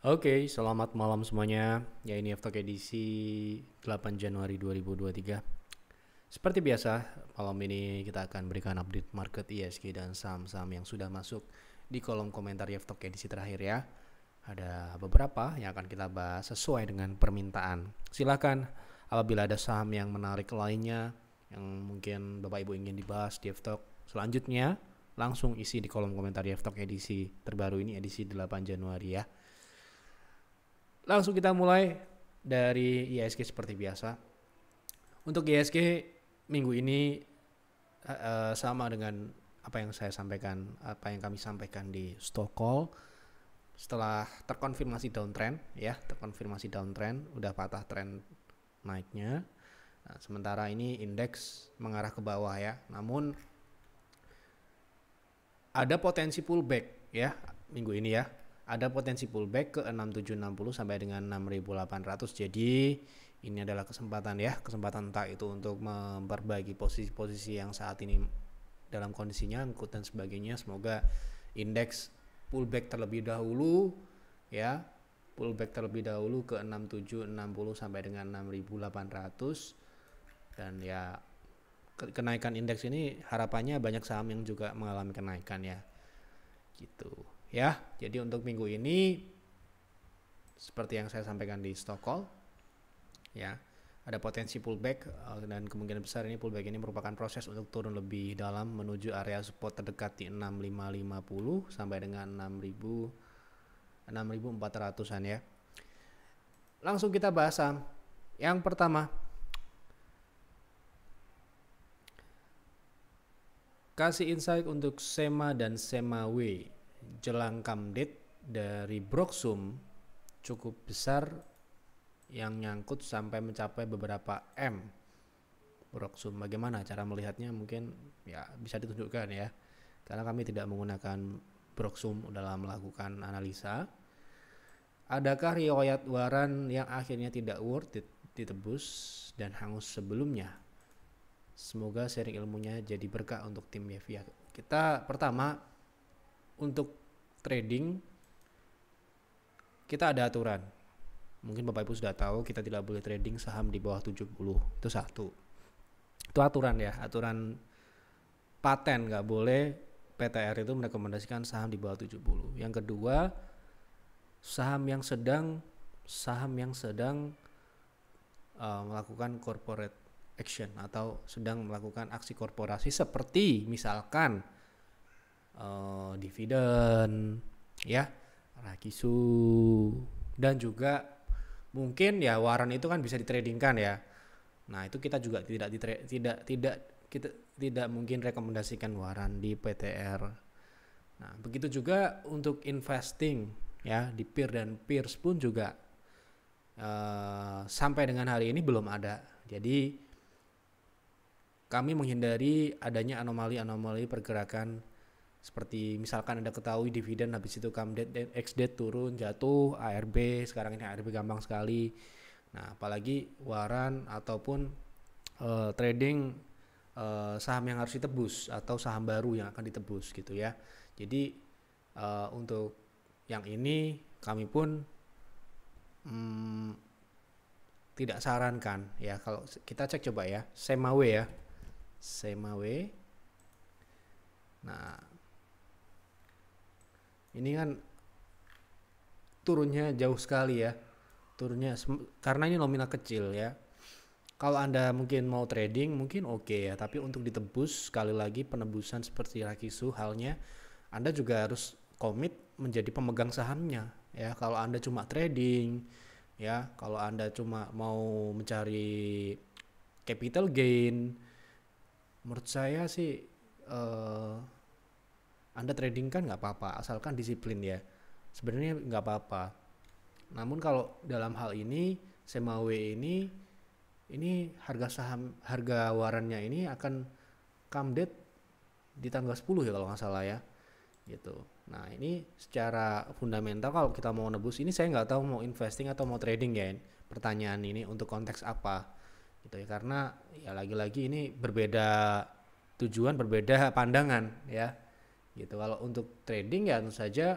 Oke, selamat malam semuanya. Ya ini Aftok edisi 8 Januari 2023. Seperti biasa, malam ini kita akan berikan update market ISG dan saham-saham yang sudah masuk di kolom komentar Aftok edisi terakhir ya. Ada beberapa yang akan kita bahas sesuai dengan permintaan. Silakan apabila ada saham yang menarik lainnya yang mungkin Bapak Ibu ingin dibahas di Aftok selanjutnya, langsung isi di kolom komentar Aftok edisi terbaru ini, edisi 8 Januari ya. Langsung kita mulai dari ISG seperti biasa. Untuk ISG minggu ini sama dengan apa yang kami sampaikan di stock call. Setelah terkonfirmasi downtrend ya, udah patah tren naiknya. Nah, sementara ini indeks mengarah ke bawah ya. Namun ada potensi pullback ya minggu ini ya. Ada potensi pullback ke 6760 sampai dengan 6800. Jadi ini adalah kesempatan entah itu untuk memperbaiki posisi-posisi yang saat ini dalam kondisi nyangkut dan sebagainya. Semoga indeks pullback terlebih dahulu ya. Pullback terlebih dahulu ke 6760 sampai dengan 6800. Dan ya kenaikan indeks ini harapannya banyak saham yang juga mengalami kenaikan ya. Gitu. Ya, jadi untuk minggu ini seperti yang saya sampaikan di stock call ya, ada potensi pullback dan kemungkinan besar ini pullback ini merupakan proses untuk turun lebih dalam menuju area support terdekat di 6550 sampai dengan 6400-an ya. Langsung kita bahas saham. Yang pertama, kasih insight untuk SEMA dan SEMAW. Jelang come date dari Broksum cukup besar yang nyangkut sampai mencapai beberapa M. Broksum bagaimana cara melihatnya, mungkin ya bisa ditunjukkan ya, karena kami tidak menggunakan Broksum dalam melakukan analisa. Adakah riwayat waran yang akhirnya tidak worth it ditebus dan hangus sebelumnya? Semoga sharing ilmunya jadi berkah untuk tim Yevia. Kita pertama, untuk trading kita ada aturan. Mungkin Bapak Ibu sudah tahu kita tidak boleh trading saham di bawah 70. Itu satu. Itu aturan ya, aturan paten, nggak boleh PTR itu merekomendasikan saham di bawah 70. Yang kedua, saham yang sedang melakukan corporate action atau sedang melakukan aksi korporasi seperti misalkan dividen ya, Rakisu, dan juga mungkin ya waran itu kan bisa ditradingkan ya. Nah, itu kita juga tidak mungkin rekomendasikan waran di PTR. Nah, begitu juga untuk investing ya, di peer dan peers pun juga sampai dengan hari ini belum ada. Jadi kami menghindari adanya anomali-anomali pergerakan seperti misalkan Anda ketahui dividen habis itu come date ex date turun jatuh, ARB, sekarang ini ARB gampang sekali. Nah, apalagi waran ataupun trading saham yang harus ditebus atau saham baru yang akan ditebus gitu ya. Jadi untuk yang ini kami pun tidak sarankan ya. Kalau kita cek coba ya, SEMAW ya, SEMAW. Nah, ini kan turunnya jauh sekali ya, turunnya karena ini nominal kecil ya. Kalau Anda mungkin mau trading mungkin oke ya, tapi untuk ditebus sekali lagi penebusan seperti Rakisu halnya, Anda juga harus komit menjadi pemegang sahamnya ya. Kalau Anda cuma trading ya, kalau Anda cuma mau mencari capital gain, menurut saya sih Anda trading kan nggak apa-apa, asalkan disiplin ya. Sebenarnya nggak apa-apa. Namun kalau dalam hal ini SEMAW ini harga warannya ini akan come date di tanggal 10 ya kalau nggak salah ya, gitu. Nah, ini secara fundamental kalau kita mau nebus ini, saya nggak tahu mau investing atau mau trading ya. Pertanyaan ini untuk konteks apa, gitu ya? Karena ya lagi-lagi ini berbeda tujuan, berbeda pandangan ya. Gitu. Kalau untuk trading ya tentu saja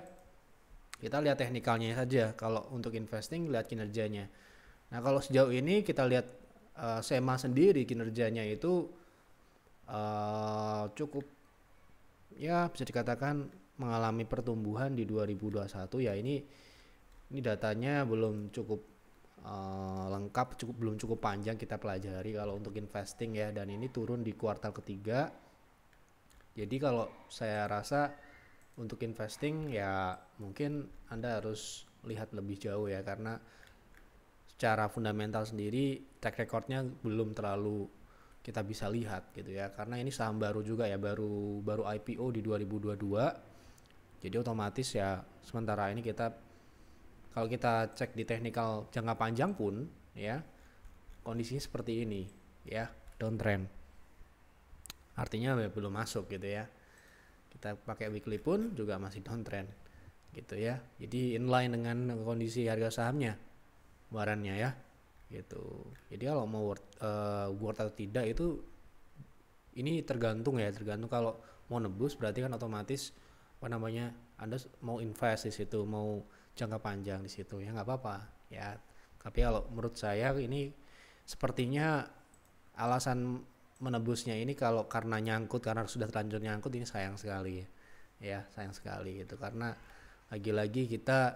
Kita lihat teknikalnya saja. Kalau untuk investing lihat kinerjanya. Nah, kalau sejauh ini kita lihat SEMA sendiri kinerjanya itu cukup ya bisa dikatakan mengalami pertumbuhan di 2021 ya. Ini datanya belum cukup lengkap, belum cukup panjang kita pelajari kalau untuk investing ya, dan ini turun di kuartal ketiga. Jadi kalau saya rasa untuk investing ya mungkin Anda harus lihat lebih jauh ya, karena secara fundamental sendiri track recordnya belum terlalu kita bisa lihat gitu ya, karena ini saham baru juga ya, baru IPO di 2022. Jadi otomatis ya sementara ini kalau kita cek di teknikal jangka panjang pun ya kondisinya seperti ini ya, downtrend. Artinya ya belum masuk gitu ya. Kita pakai weekly pun juga masih downtrend gitu ya. Jadi inline dengan kondisi harga sahamnya warannya ya gitu. Jadi kalau mau worth atau tidak itu ini tergantung kalau mau nebus berarti kan otomatis Anda mau invest di situ, mau jangka panjang di situ ya nggak apa-apa ya. Tapi kalau menurut saya ini sepertinya alasan menebusnya ini kalau karena sudah terlanjur nyangkut, ini sayang sekali ya sayang sekali gitu, karena lagi-lagi kita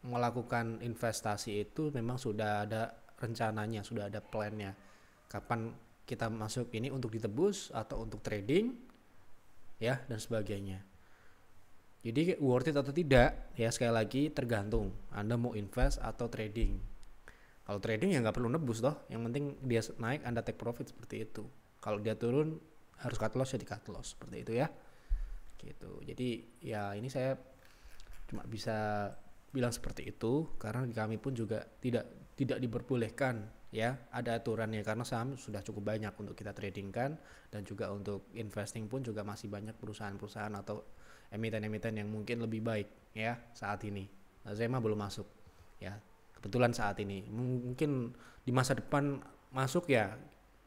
melakukan investasi itu memang sudah ada rencananya, sudah ada plannya kapan kita masuk ini untuk ditebus atau untuk trading ya dan sebagainya. Jadi worth it atau tidak ya sekali lagi tergantung Anda mau invest atau trading. Kalau trading ya nggak perlu nebus toh, yang penting dia naik Anda take profit seperti itu. Kalau dia turun harus cut loss ya di cut loss seperti itu ya gitu. Jadi ya ini saya cuma bisa bilang seperti itu karena di kami pun juga tidak diperbolehkan ya, ada aturannya karena saham sudah cukup banyak untuk kita tradingkan, dan juga untuk investing pun juga masih banyak perusahaan-perusahaan atau emiten-emiten yang mungkin lebih baik ya saat ini. Nah, saya mah belum masuk ya, kebetulan saat ini. Mungkin di masa depan masuk ya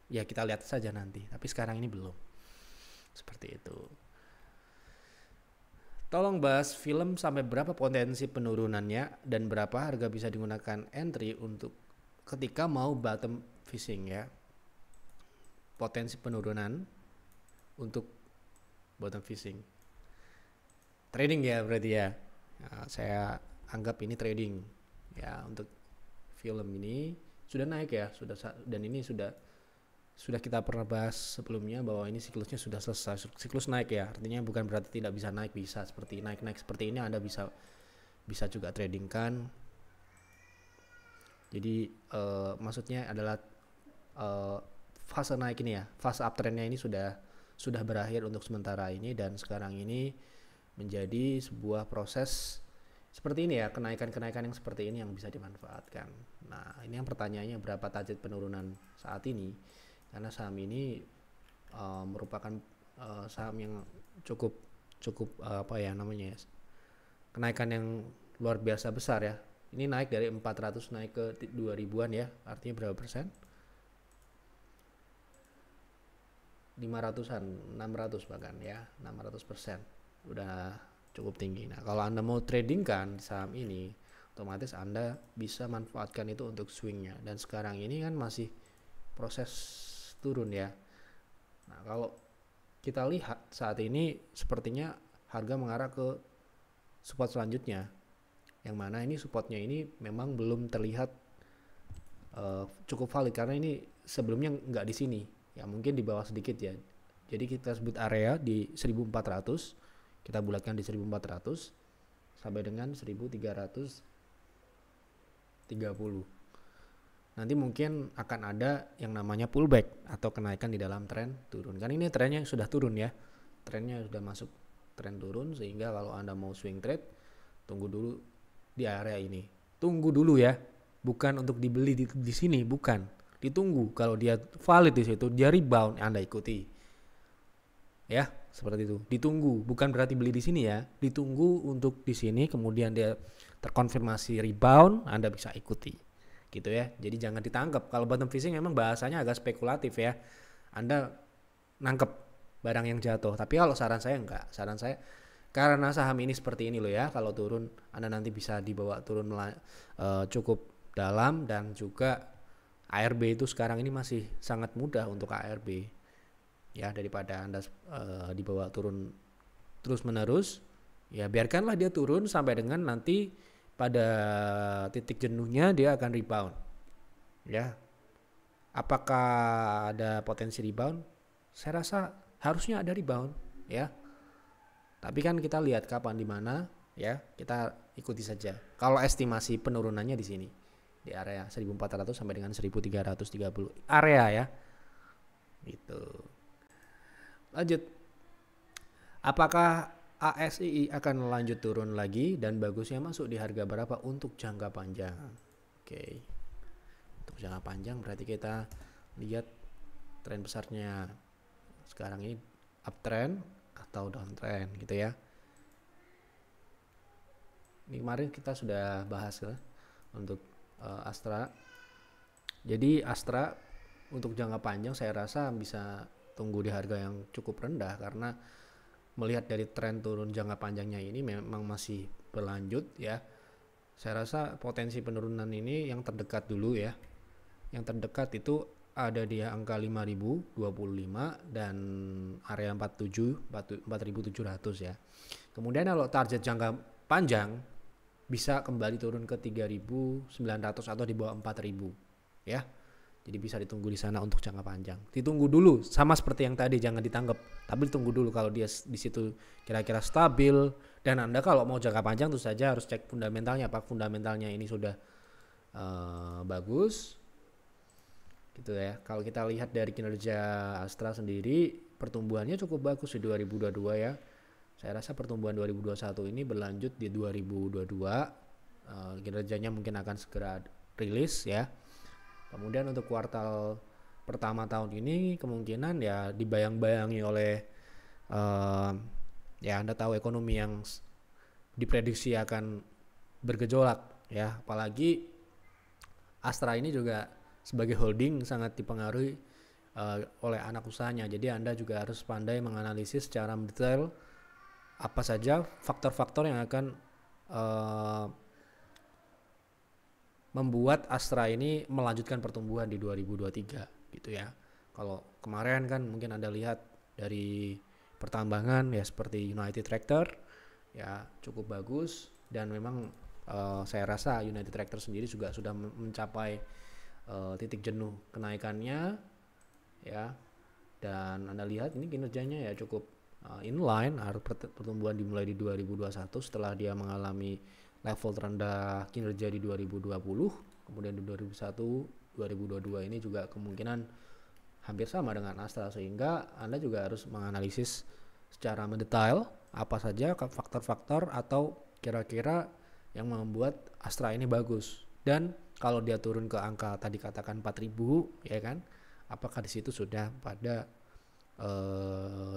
kita lihat saja nanti, tapi sekarang ini belum seperti itu. Tolong bahas film sampai berapa potensi penurunannya dan berapa harga bisa digunakan entry untuk ketika mau bottom fishing ya. Potensi penurunan untuk bottom fishing. Trading ya berarti ya. Nah, saya anggap ini trading ya. Untuk film ini sudah naik ya, dan ini sudah kita pernah bahas sebelumnya bahwa ini siklusnya sudah selesai, siklus naik ya, artinya bukan berarti tidak bisa naik, bisa seperti naik seperti ini Anda bisa juga trading kan. Jadi maksudnya adalah fase naik ini ya, fase uptrendnya ini sudah berakhir untuk sementara ini, dan sekarang ini menjadi sebuah proses seperti ini ya, kenaikan yang seperti ini yang bisa dimanfaatkan. Nah ini yang pertanyaannya berapa target penurunan saat ini, karena saham ini merupakan saham yang cukup kenaikan yang luar biasa besar ya. Ini naik dari 400 naik ke 2000-an ya, artinya berapa persen? 500-an, 600 bahkan ya, 600%. Udah cukup tinggi. Nah kalau Anda mau trading kan saham ini, otomatis Anda bisa manfaatkan itu untuk swingnya, dan sekarang ini kan masih proses turun ya. Nah kalau kita lihat saat ini sepertinya harga mengarah ke support selanjutnya, yang mana ini supportnya ini memang belum terlihat cukup valid, karena ini sebelumnya nggak di sini ya, mungkin di bawah sedikit ya. Jadi kita sebut area di 1400, kita bulatkan di 1400 sampai dengan 1330. Nanti mungkin akan ada yang namanya pullback atau kenaikan di dalam tren turun. Kan ini trennya sudah turun ya. Trennya sudah masuk tren turun, sehingga kalau Anda mau swing trade, tunggu dulu di area ini. Tunggu dulu ya. Bukan untuk dibeli di sini, bukan. Ditunggu, kalau dia valid di situ, dia rebound, Anda ikuti. Ya, seperti itu. Ditunggu, bukan berarti beli di sini ya. Ditunggu untuk di sini, kemudian dia terkonfirmasi rebound, Anda bisa ikuti. Gitu ya. Jadi jangan ditangkap. Kalau bottom fishing memang bahasanya agak spekulatif ya. Anda nangkep barang yang jatuh. Tapi kalau saran saya enggak. Saran saya Karena saham ini seperti ini loh ya, kalau turun Anda nanti bisa dibawa turun cukup dalam, dan juga ARB itu sekarang ini masih sangat mudah untuk ARB ya, daripada Anda dibawa turun terus menerus. Ya biarkanlah dia turun sampai dengan nanti pada titik jenuhnya dia akan rebound ya. Apakah ada potensi rebound? Saya rasa harusnya ada rebound ya. Tapi kan kita lihat kapan, di mana ya, kita ikuti saja. Kalau estimasi penurunannya di sini di area 1400 sampai dengan 1330 area ya. Gitu. Lanjut. Apakah ASII akan lanjut turun lagi, dan bagusnya masuk di harga berapa untuk jangka panjang? Oke. Untuk jangka panjang berarti kita lihat tren besarnya sekarang ini uptrend atau downtrend gitu ya. Ini kemarin kita sudah bahas ya, untuk Astra. Jadi Astra untuk jangka panjang saya rasa bisa tunggu di harga yang cukup rendah, karena melihat dari tren turun jangka panjangnya ini memang masih berlanjut ya. Saya rasa potensi penurunan ini yang terdekat dulu ya. Yang terdekat itu ada di angka 5025 dan area 4700 ya. Kemudian kalau target jangka panjang bisa kembali turun ke 3900 atau di bawah 4000 ya. Jadi bisa ditunggu di sana untuk jangka panjang. Ditunggu dulu, sama seperti yang tadi, jangan ditanggap, tapi ditunggu dulu kalau dia di situ kira-kira stabil. Dan Anda kalau mau jangka panjang tentu saja harus cek fundamentalnya, apa fundamentalnya ini sudah bagus gitu ya. Kalau kita lihat dari kinerja Astra sendiri, pertumbuhannya cukup bagus di 2022 ya. Saya rasa pertumbuhan 2021 ini berlanjut di 2022. Kinerjanya mungkin akan segera rilis ya. Kemudian untuk kuartal pertama tahun ini kemungkinan ya dibayang-bayangi oleh ya Anda tahu ekonomi yang diprediksi akan bergejolak ya. Apalagi Astra ini juga sebagai holding sangat dipengaruhi oleh anak usahanya. Jadi Anda juga harus pandai menganalisis secara detail apa saja faktor-faktor yang akan membuat Astra ini melanjutkan pertumbuhan di 2023 gitu ya. Kalau kemarin kan mungkin Anda lihat dari pertambangan ya, seperti United Tractor ya cukup bagus, dan memang saya rasa United Tractor sendiri juga sudah mencapai titik jenuh kenaikannya ya. Dan Anda lihat ini kinerjanya ya cukup inline. Pertumbuhan dimulai di 2021 setelah dia mengalami level terendah kinerja di 2020, kemudian di 2021 2022 ini juga kemungkinan hampir sama dengan Astra, sehingga Anda juga harus menganalisis secara mendetail apa saja faktor-faktor atau kira-kira yang membuat Astra ini bagus. Dan kalau dia turun ke angka tadi katakan 4000 ya kan, apakah di situ sudah pada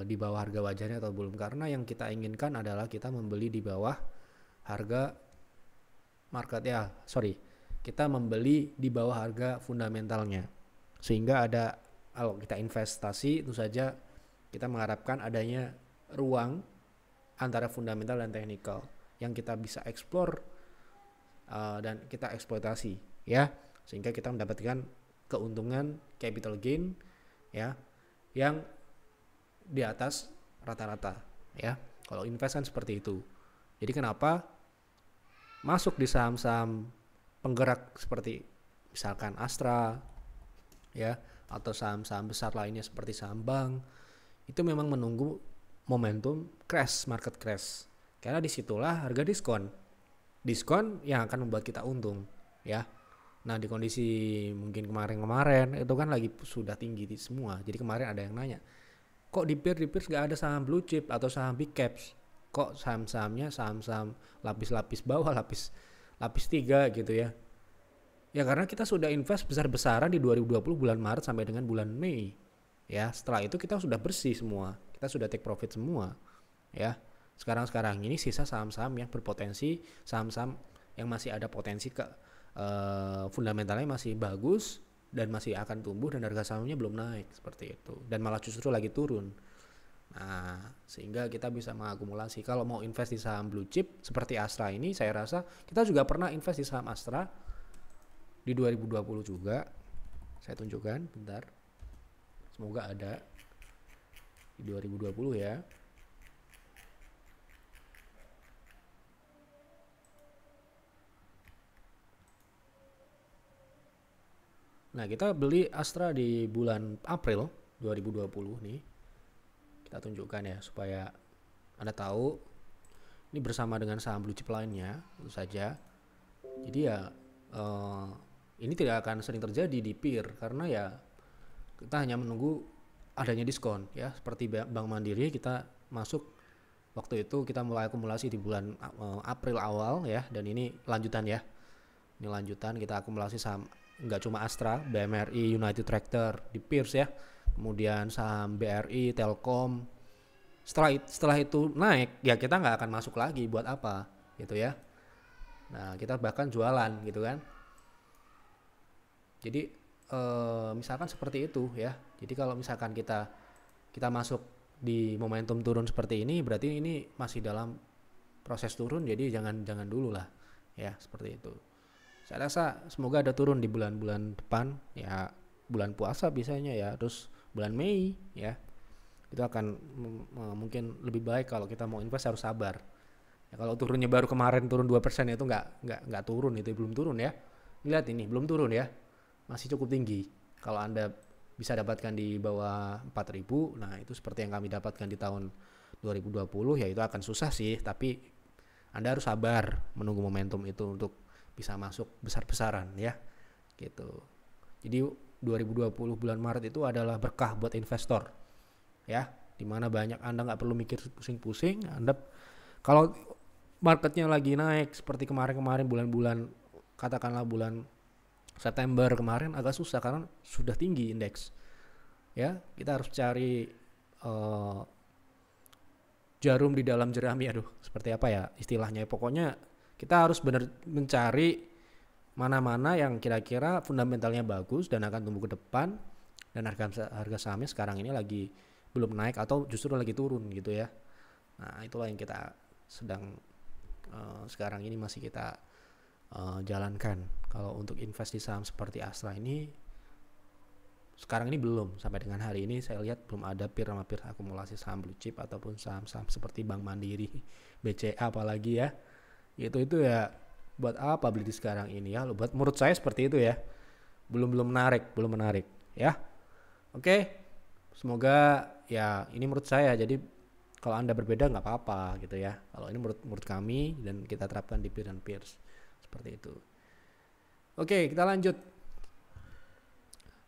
di bawah harga wajarnya atau belum? Karena yang kita inginkan adalah kita membeli di bawah harga market ya, kita membeli di bawah harga fundamentalnya, sehingga ada, kalau kita investasi itu saja kita mengharapkan adanya ruang antara fundamental dan teknikal yang kita bisa eksplor dan kita eksploitasi ya, sehingga kita mendapatkan keuntungan capital gain ya yang di atas rata-rata ya. Kalau invest kan seperti itu. Jadi kenapa masuk di saham-saham penggerak seperti misalkan Astra ya, atau saham-saham besar lainnya seperti saham bank, itu memang menunggu momentum market crash, karena disitulah harga diskon yang akan membuat kita untung ya. Nah di kondisi mungkin kemarin itu kan lagi sudah tinggi semua. Jadi kemarin ada yang nanya, kok di peers gak ada saham blue chip atau saham big caps, kok saham-sahamnya saham-saham lapis-lapis bawah, lapis 3 gitu ya. Ya karena kita sudah invest besar-besaran di 2020 bulan Maret sampai dengan bulan Mei ya. Setelah itu kita sudah bersih semua, kita sudah take profit semua ya. Sekarang ini sisa saham-saham yang berpotensi, saham-saham yang masih ada potensi fundamentalnya masih bagus dan masih akan tumbuh, dan harga sahamnya belum naik seperti itu, dan malah justru lagi turun. Nah, sehingga kita bisa mengakumulasi. Kalau mau invest di saham blue chip seperti Astra ini, saya rasa kita juga pernah invest di saham Astra di 2020 juga. Saya tunjukkan bentar. Semoga ada di 2020 ya. Nah, kita beli Astra di bulan April 2020 nih. Kita tunjukkan ya supaya Anda tahu ini bersama dengan saham blue chip lainnya tentu saja. Jadi ya ini tidak akan sering terjadi di peer karena ya kita hanya menunggu adanya diskon ya, seperti Bank Mandiri kita masuk waktu itu kita mulai akumulasi di bulan April awal ya, dan ini lanjutan ya. Ini lanjutan kita akumulasi saham nggak cuma Astra, BMRI, United Tractor di Peers ya. Kemudian saham BRI, Telkom. Setelah itu naik, ya kita nggak akan masuk lagi, buat apa gitu ya. Nah, kita bahkan jualan gitu kan. Jadi misalkan seperti itu ya. Jadi kalau misalkan kita masuk di momentum turun seperti ini, berarti ini masih dalam proses turun, jadi jangan dulu lah ya, seperti itu. Saya rasa semoga ada turun di bulan-bulan depan ya, bulan puasa biasanya ya, terus bulan Mei ya. Itu akan mungkin lebih baik. Kalau kita mau invest harus sabar. Ya, kalau turunnya baru kemarin turun 2% itu nggak turun, itu belum turun ya. Lihat ini belum turun ya. Masih cukup tinggi. Kalau Anda bisa dapatkan di bawah 4.000, nah itu seperti yang kami dapatkan di tahun 2020 ya, itu akan susah sih, tapi Anda harus sabar menunggu momentum itu untuk bisa masuk besar-besaran ya gitu. Jadi 2020 bulan Maret itu adalah berkah buat investor ya, dimana banyak Anda nggak perlu mikir pusing-pusing. Anda kalau marketnya lagi naik seperti kemarin-kemarin bulan-bulan, katakanlah bulan September kemarin, agak susah karena sudah tinggi indeks ya. Kita harus cari jarum di dalam jerami, aduh seperti apa ya istilahnya. Pokoknya kita harus benar mencari mana-mana yang kira-kira fundamentalnya bagus dan akan tumbuh ke depan, dan harga sahamnya sekarang ini lagi belum naik atau justru lagi turun gitu ya. Nah, itulah yang kita sedang sekarang ini masih kita jalankan. Kalau untuk invest di saham seperti Astra ini sekarang ini belum, sampai dengan hari ini saya lihat belum ada peer akumulasi saham blue chip ataupun saham-saham seperti Bank Mandiri, BCA apalagi ya. Itu ya buat apa beli di sekarang ini ya? Buat menurut saya seperti itu ya. Belum menarik ya. Oke. Semoga ya ini menurut saya. Jadi kalau Anda berbeda nggak apa-apa gitu ya. Kalau ini menurut kami dan kita terapkan di peer dan peers seperti itu. Oke, kita lanjut.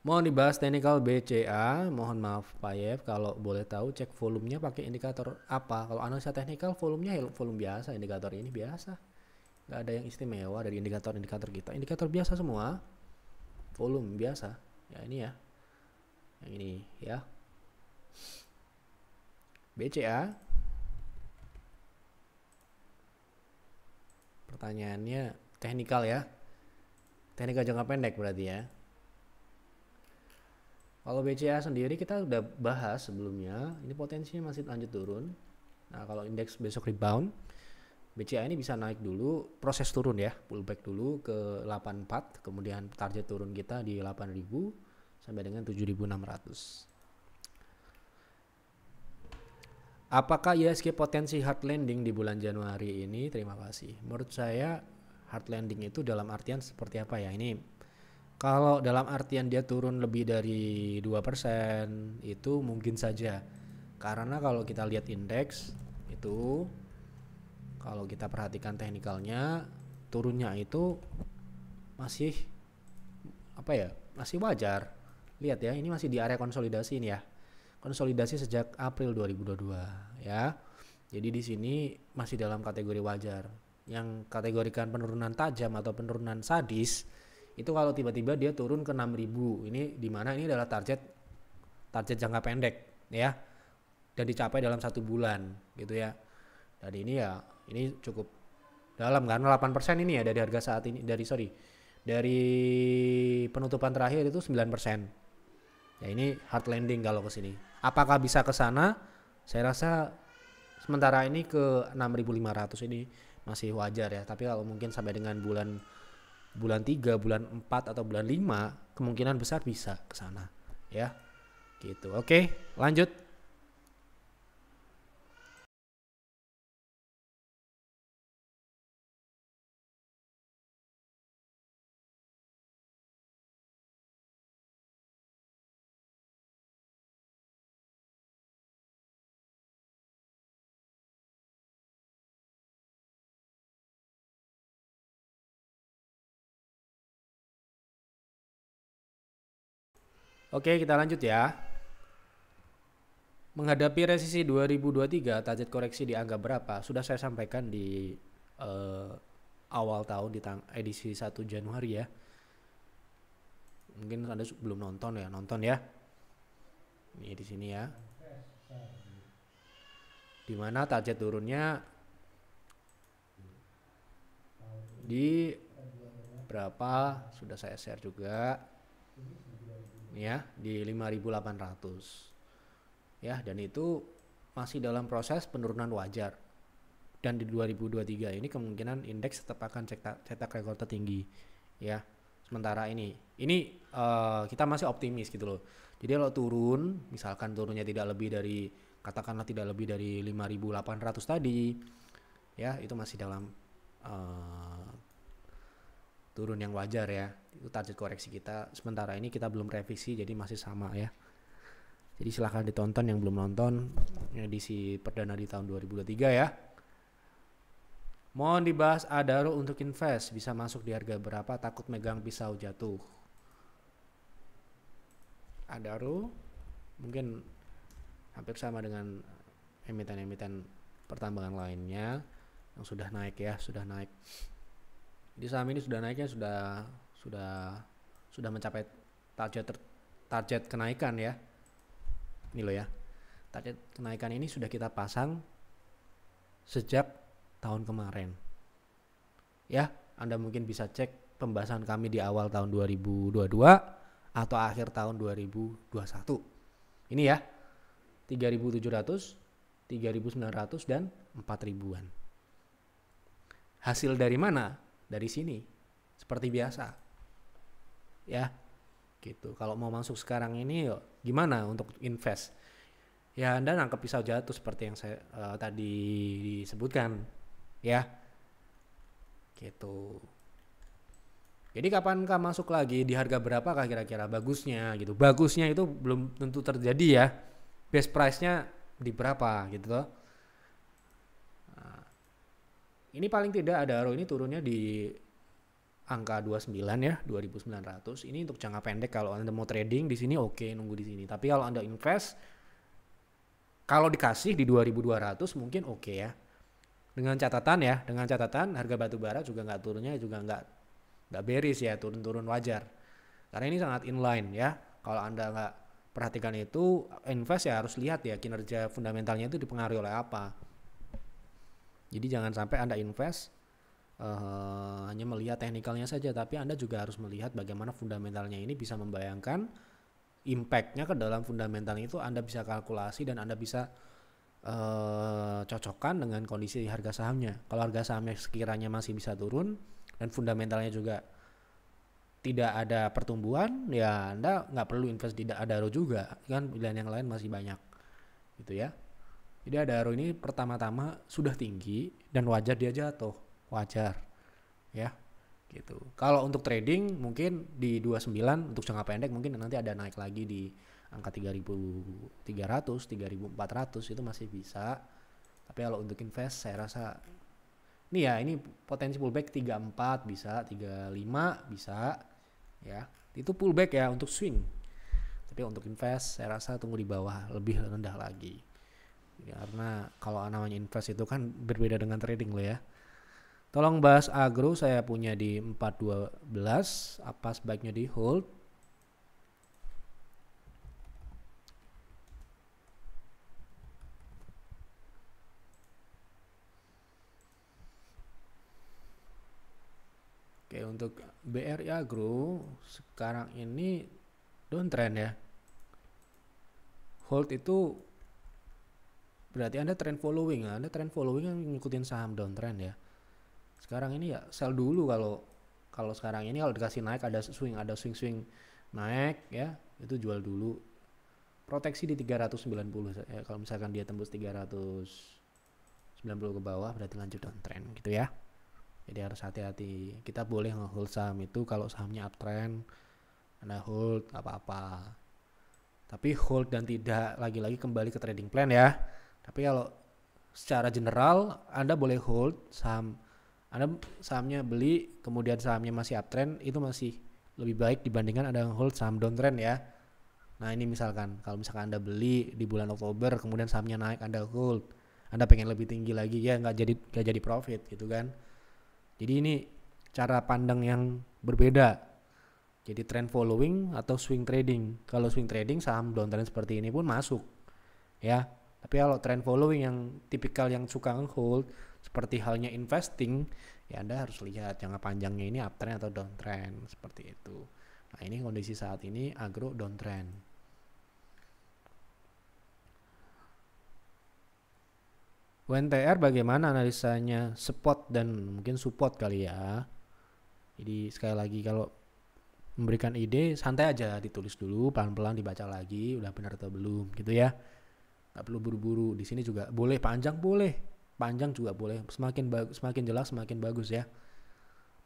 Mohon dibahas technical BCA. Mohon maaf Pak Yev, kalau boleh tahu cek volumenya pakai indikator apa? Kalau analisa teknikal volumenya volume biasa, indikator ini biasa. Nggak ada yang istimewa dari indikator-indikator kita. Indikator biasa semua. Volume biasa. Ya ini ya. Yang ini ya. BCA. Pertanyaannya teknikal ya. Teknikal jangka pendek berarti ya. Kalau BCA sendiri kita udah bahas sebelumnya, ini potensinya masih lanjut turun. Nah, kalau indeks besok rebound, BCA ini bisa naik dulu, proses turun ya, pullback dulu ke 84, kemudian target turun kita di 8.000 sampai dengan 7.600. Apakah IHSG potensi hard landing di bulan Januari ini? Terima kasih. Menurut saya hard landing itu dalam artian seperti apa ya? Ini kalau dalam artian dia turun lebih dari 2% itu mungkin saja. Karena kalau kita lihat indeks itu, kalau kita perhatikan teknikalnya, turunnya itu masih apa ya? Masih wajar. Lihat ya, ini masih di area konsolidasi ini ya. Konsolidasi sejak April 2022 ya. Jadi di sini masih dalam kategori wajar. Yang kategorikan penurunan tajam atau penurunan sadis itu kalau tiba-tiba dia turun ke 6.000, ini dimana ini adalah target jangka pendek ya, dan dicapai dalam 1 bulan gitu ya. Dan ini ya ini cukup dalam karena 8% ini ya dari harga saat ini, dari penutupan terakhir itu 9%. Ya ini hard landing kalau ke sini. Apakah bisa ke sana? Saya rasa sementara ini ke 6.500 ini masih wajar ya. Tapi kalau mungkin sampai dengan bulan bulan 3, bulan 4 atau bulan 5 kemungkinan besar bisa ke sana ya. Gitu. Oke, lanjut. Oke, kita lanjut ya. Menghadapi resesi 2023, target koreksi di angka berapa? Sudah saya sampaikan di eh, awal tahun di edisi 1 Januari ya. Mungkin Anda belum nonton ya, nonton ya. Ini di sini ya. Dimana target turunnya di berapa? Sudah saya share juga. Ya, di 5.800. Ya, dan itu masih dalam proses penurunan wajar. Dan di 2023 ini kemungkinan indeks tetap akan cetak rekor tertinggi. Ya, sementara ini kita masih optimis gitu loh. Jadi kalau turun, misalkan turunnya tidak lebih dari, katakanlah tidak lebih dari 5.800 tadi, ya itu masih dalam turun yang wajar ya. Itu target koreksi kita. Sementara ini kita belum revisi, jadi masih sama ya. Jadi silahkan ditonton yang belum nonton edisi perdana di tahun 2023 ya. Mohon dibahas Adaro untuk invest, bisa masuk di harga berapa, takut megang pisau jatuh. Adaro mungkin hampir sama dengan emiten-emiten pertambangan lainnya yang sudah naik ya, sudah naik. Di saham ini sudah naiknya sudah mencapai target kenaikan ya. Ini loh ya. Target kenaikan ini sudah kita pasang sejak tahun kemarin. Ya, Anda mungkin bisa cek pembahasan kami di awal tahun 2022 atau akhir tahun 2021. Ini ya. 3.700, 3.900 dan 4.000-an. Hasil dari mana? Dari sini. Seperti biasa. Ya. Gitu. Kalau mau masuk sekarang ini yuk, gimana untuk invest? Ya Anda nangkep pisau jatuh seperti yang saya tadi disebutkan ya. Gitu. Jadi kapankah masuk lagi, di harga berapakah kira-kira bagusnya gitu. Bagusnya itu belum tentu terjadi ya. Best price-nya di berapa gitu toh. Nah, ini paling tidak Adaro ini turunnya di angka 29 ya, 2.900. Ini untuk jangka pendek. Kalau Anda mau trading di sini oke, nunggu di sini. Tapi kalau Anda invest, kalau dikasih di 2.200 mungkin oke ya. Dengan catatan harga batu bara juga nggak turunnya juga nggak bearish ya, turun-turun wajar. Karena ini sangat inline ya. Kalau Anda nggak perhatikan itu, invest ya harus lihat ya kinerja fundamentalnya itu dipengaruhi oleh apa. Jadi jangan sampai Anda invest hanya melihat teknikalnya saja, tapi Anda juga harus melihat bagaimana fundamentalnya ini bisa membayangkan impactnya ke dalam fundamental itu. Anda bisa kalkulasi dan Anda bisa cocokkan dengan kondisi harga sahamnya. Kalau harga sahamnya sekiranya masih bisa turun dan fundamentalnya juga tidak ada pertumbuhan, ya Anda nggak perlu invest di Adaro juga, kan pilihan yang lain masih banyak gitu ya. Jadi Adaro ini pertama-tama sudah tinggi dan wajar dia jatuh. Wajar ya gitu. Kalau untuk trading mungkin di 29 untuk jangka pendek mungkin nanti ada naik lagi di angka 3.300, 3.400 itu masih bisa. Tapi kalau untuk invest saya rasa ini potensi pullback 34 bisa, 35 bisa ya. Itu pullback ya untuk swing. Tapi untuk invest saya rasa tunggu di bawah, lebih rendah lagi. Ya, karena kalau namanya invest itu kan berbeda dengan trading loh ya. Tolong bahas agro, saya punya di 412, apa sebaiknya di hold? Oke, untuk BRI Agro sekarang ini downtrend ya. Hold itu berarti Anda trend following. Anda trend following yang ngikutin saham downtrend ya. Sekarang ini ya sell dulu kalau sekarang ini kalau dikasih naik ada swing naik ya, itu jual dulu. Proteksi di 390 ya, kalau misalkan dia tembus 390 ke bawah berarti lanjut downtrend gitu ya. Jadi harus hati-hati. Kita boleh nge-hold saham itu kalau sahamnya uptrend, Anda hold apa-apa. Tapi hold dan tidak lagi-lagi kembali ke trading plan ya. Tapi kalau secara general Anda boleh hold saham, Anda sahamnya beli kemudian sahamnya masih uptrend, itu masih lebih baik dibandingkan Anda hold saham downtrend ya. Nah ini misalkan kalau misalkan Anda beli di bulan Oktober kemudian sahamnya naik Anda hold, Anda pengen lebih tinggi lagi ya nggak jadi profit gitu kan. Jadi ini cara pandang yang berbeda. Jadi trend following atau swing trading. Kalau swing trading saham downtrend seperti ini pun masuk ya. Tapi kalau trend following yang tipikal yang suka hold seperti halnya investing ya, Anda harus lihat jangka panjangnya ini uptrend atau downtrend seperti itu. Nah ini kondisi saat ini agro downtrend. UNTR bagaimana analisanya? Spot dan mungkin support kali ya. Jadi sekali lagi kalau memberikan ide santai aja, ditulis dulu pelan-pelan dibaca lagi udah benar atau belum gitu ya. Gak perlu buru-buru. Di sini juga boleh panjang juga boleh. Semakin jelas semakin bagus ya.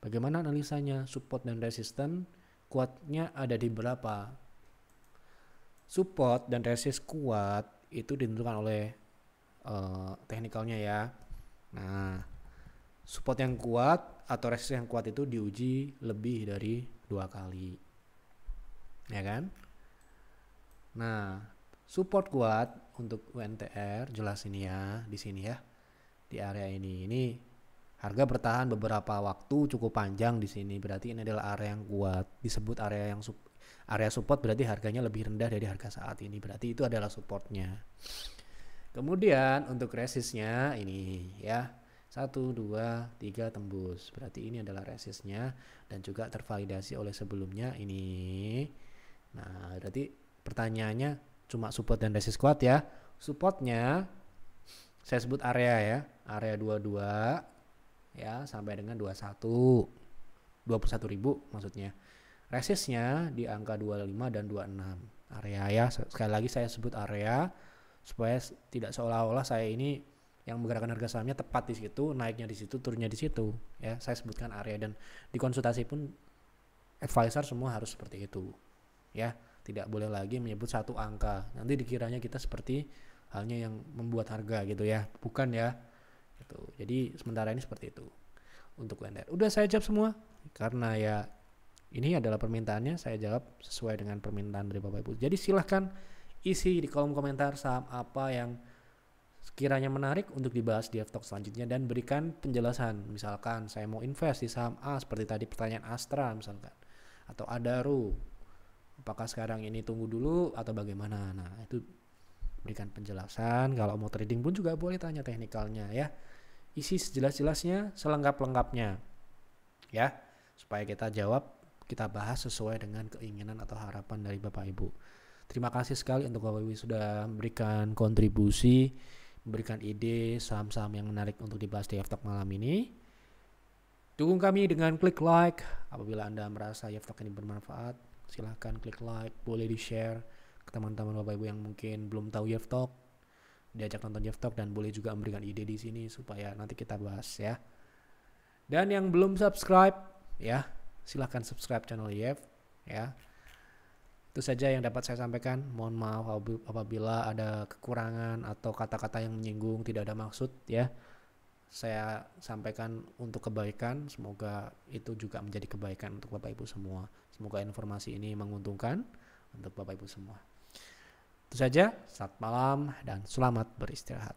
Bagaimana analisanya? Support dan resisten kuatnya ada di berapa? Support dan resist kuat itu ditentukan oleh teknikalnya ya. Nah, support yang kuat atau resist yang kuat itu diuji lebih dari 2 kali. Ya kan? Nah, support kuat untuk UNTR jelas ini ya, di sini ya. Di area ini. Ini harga bertahan beberapa waktu cukup panjang di sini, berarti ini adalah area yang kuat. Disebut area support berarti harganya lebih rendah dari harga saat ini, berarti itu adalah supportnya. Kemudian untuk resistnya ini ya 1, 2, 3 tembus, berarti ini adalah resistnya dan juga tervalidasi oleh sebelumnya ini. Nah berarti pertanyaannya cuma support dan resist kuat ya. Supportnya saya sebut area ya, area 22 ya sampai dengan 21.000 maksudnya. Resistnya di angka 25 dan 26 area ya. Sekali lagi saya sebut area supaya tidak seolah-olah saya ini yang menggerakkan harga sahamnya tepat di situ, naiknya di situ, turunnya di situ ya. Saya sebutkan area dan di konsultasi pun advisor semua harus seperti itu ya. Tidak boleh lagi menyebut satu angka, nanti dikiranya kita seperti halnya yang membuat harga gitu ya, bukan ya gitu. Jadi sementara ini seperti itu untuk UNTR. Udah saya jawab semua karena ya ini adalah permintaannya, saya jawab sesuai dengan permintaan dari Bapak Ibu. Jadi silahkan isi di kolom komentar saham apa yang sekiranya menarik untuk dibahas di F-Talk selanjutnya dan berikan penjelasan. Misalkan saya mau invest di saham A seperti tadi pertanyaan Astra misalkan, atau Adaro, apakah sekarang ini tunggu dulu atau bagaimana. Nah itu berikan penjelasan. Kalau mau trading pun juga boleh tanya teknikalnya ya. Isi sejelas-jelasnya, selengkap-lengkapnya ya, supaya kita jawab, kita bahas sesuai dengan keinginan atau harapan dari Bapak Ibu. Terima kasih sekali untuk Bapak Ibu sudah memberikan kontribusi, memberikan ide saham-saham yang menarik untuk dibahas di F-Talk malam ini. Dukung kami dengan klik like. Apabila Anda merasa F-Talk ini bermanfaat, silahkan klik like, boleh di-share ke teman-teman Bapak Ibu yang mungkin belum tahu F-Talk, diajak nonton F-Talk, dan boleh juga memberikan ide di sini supaya nanti kita bahas ya. Dan yang belum subscribe ya, silahkan subscribe channel YF ya. Itu saja yang dapat saya sampaikan. Mohon maaf apabila ada kekurangan atau kata-kata yang menyinggung, tidak ada maksud ya. Saya sampaikan untuk kebaikan, semoga itu juga menjadi kebaikan untuk Bapak Ibu semua. Semoga informasi ini menguntungkan untuk Bapak Ibu semua. Itu saja, selamat malam dan selamat beristirahat.